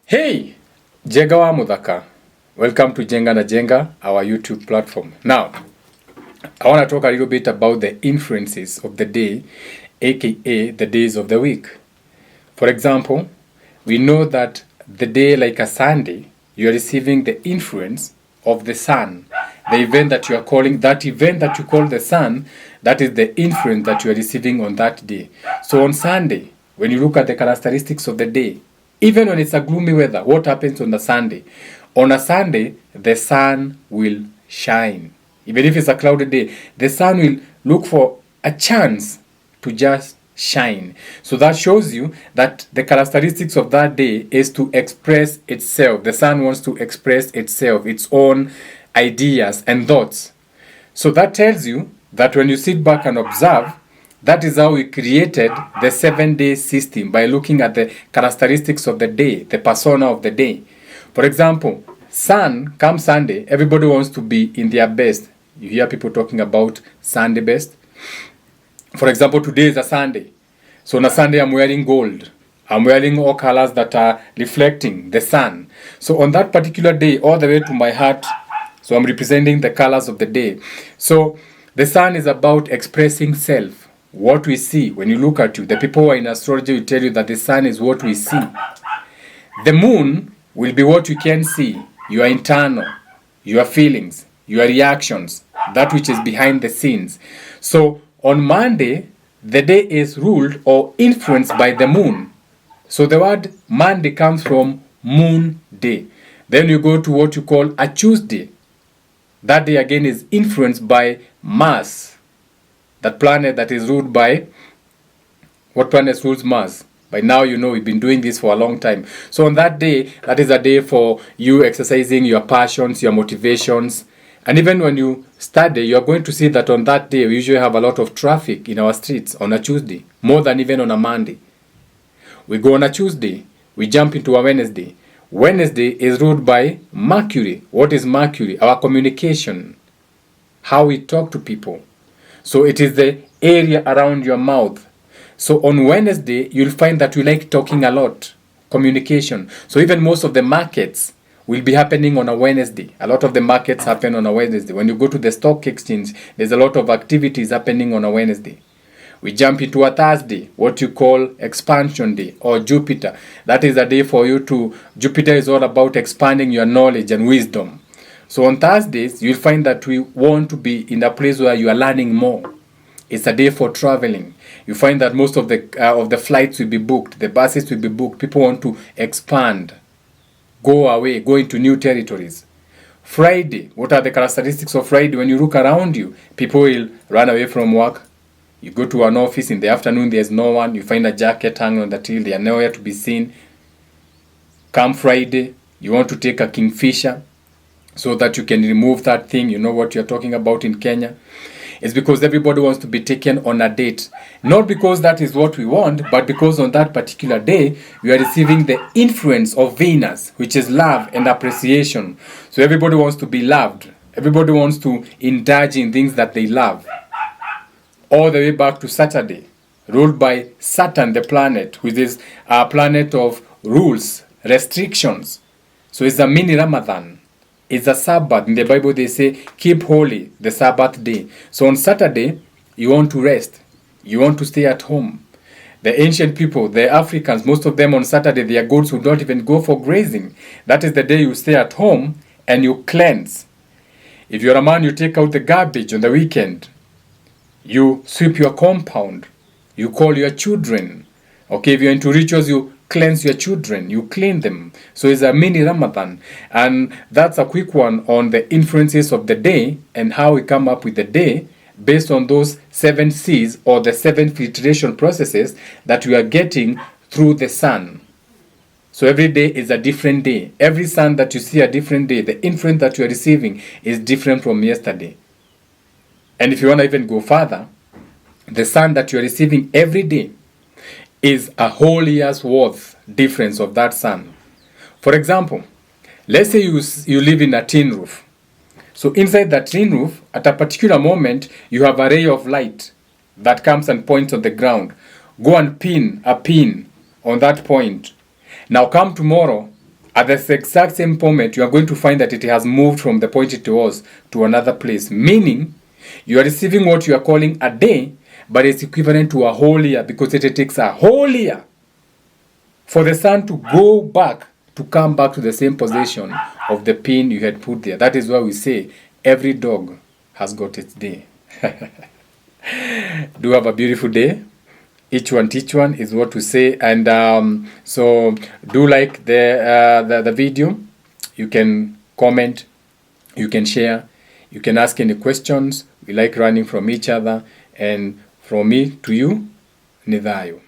Hey, Jenga wa Mudhaka. Welcome to Jenga na Jenga, our YouTube platform. Now, I want to talk a little bit about the influences of the day, aka the days of the week. For example, we know that the day like a Sunday, you are receiving the influence of the sun. The event that you are calling, that event that you call the sun, that is the influence that you are receiving on that day. So on Sunday, when you look at the characteristics of the day, even when it's a gloomy weather, what happens on a Sunday? On a Sunday, the sun will shine. Even if it's a cloudy day, the sun will look for a chance to just shine. So that shows you that the characteristics of that day is to express itself. The sun wants to express itself, its own ideas and thoughts. So that tells you that when you sit back and observe, that is how we created the 7-day system, by looking at the characteristics of the day, the persona of the day. For example, come Sunday, everybody wants to be in their best. You hear people talking about Sunday best. For example, today is a Sunday. So on a Sunday, I'm wearing gold. I'm wearing all colors that are reflecting the sun. So on that particular day, all the way to my heart, so I'm representing the colors of the day. So the sun is about expressing self. What we see when you look at you. The people who are in astrology will tell you that the sun is what we see. The moon will be what you can see. Your internal, your feelings, your reactions, that which is behind the scenes. So on Monday, the day is ruled or influenced by the moon. So the word Monday comes from moon day. Then you go to what you call a Tuesday. That day again is influenced by Mars. That planet that is ruled by, what planet rules Mars? By now you know we've been doing this for a long time. So on that day, that is a day for you exercising your passions, your motivations. And even when you study, you're going to see that on that day, we usually have a lot of traffic in our streets on a Tuesday, more than even on a Monday. We go on a Tuesday, we jump into a Wednesday. Wednesday is ruled by Mercury. What is Mercury? Our communication, how we talk to people. So it is the area around your mouth. So on Wednesday, you'll find that we like talking a lot, communication. So even most of the markets will be happening on a Wednesday. A lot of the markets happen on a Wednesday. When you go to the stock exchange, there's a lot of activities happening on a Wednesday. We jump into a Thursday, what you call expansion day, or Jupiter. That is a day for you to, Jupiter is all about expanding your knowledge and wisdom. So on Thursdays, you'll find that we want to be in a place where you are learning more. It's a day for traveling. You find that most of the flights will be booked, the buses will be booked. People want to expand, go away, go into new territories. Friday, what are the characteristics of Friday? When you look around you, people will run away from work. You go to an office in the afternoon, there's no one. You find a jacket hanging on the tree, they are nowhere to be seen. Come Friday, you want to take a kingfisher, so that you can remove that thing. You know what you're talking about in Kenya. It's because everybody wants to be taken on a date. Not because that is what we want, but because on that particular day, you are receiving the influence of Venus, which is love and appreciation. So everybody wants to be loved. Everybody wants to indulge in things that they love. All the way back to Saturday, ruled by Saturn, the planet, which is a planet of rules, restrictions. So it's a mini Ramadan. It's a Sabbath. In the Bible, they say, keep holy the Sabbath day. So on Saturday, you want to rest. You want to stay at home. The ancient people, the Africans, most of them on Saturday, their goats would not even go for grazing. That is the day you stay at home and you cleanse. If you're a man, you take out the garbage on the weekend. You sweep your compound. You call your children. Okay, if you're into rituals, you cleanse your children, you clean them. So it's a mini Ramadan. And that's a quick one on the influences of the day and how we come up with the day based on those 7 C's, or the 7 filtration processes that we are getting through the sun. So every day is a different day. Every sun that you see a different day. The influence that you are receiving is different from yesterday. And if you want to even go further, the sun that you are receiving every day is a whole year's worth difference of that sun. For example, let's say you live in a tin roof. So inside that tin roof, at a particular moment, you have a ray of light that comes and points on the ground. Go and pin a pin on that point. Now come tomorrow, At the exact same moment, you are going to find that it has moved from the point it was to another place. Meaning, you are receiving what you are calling a day, but it's equivalent to a whole year, because it takes a whole year for the sun to go back, to come back to the same position of the pin you had put there. That is why we say every dog has got its day. Do have a beautiful day. Each one teach one is what we say. And so do like the video. You can comment, you can share, you can ask any questions. We like running from each other, and from me to you, ni thayo.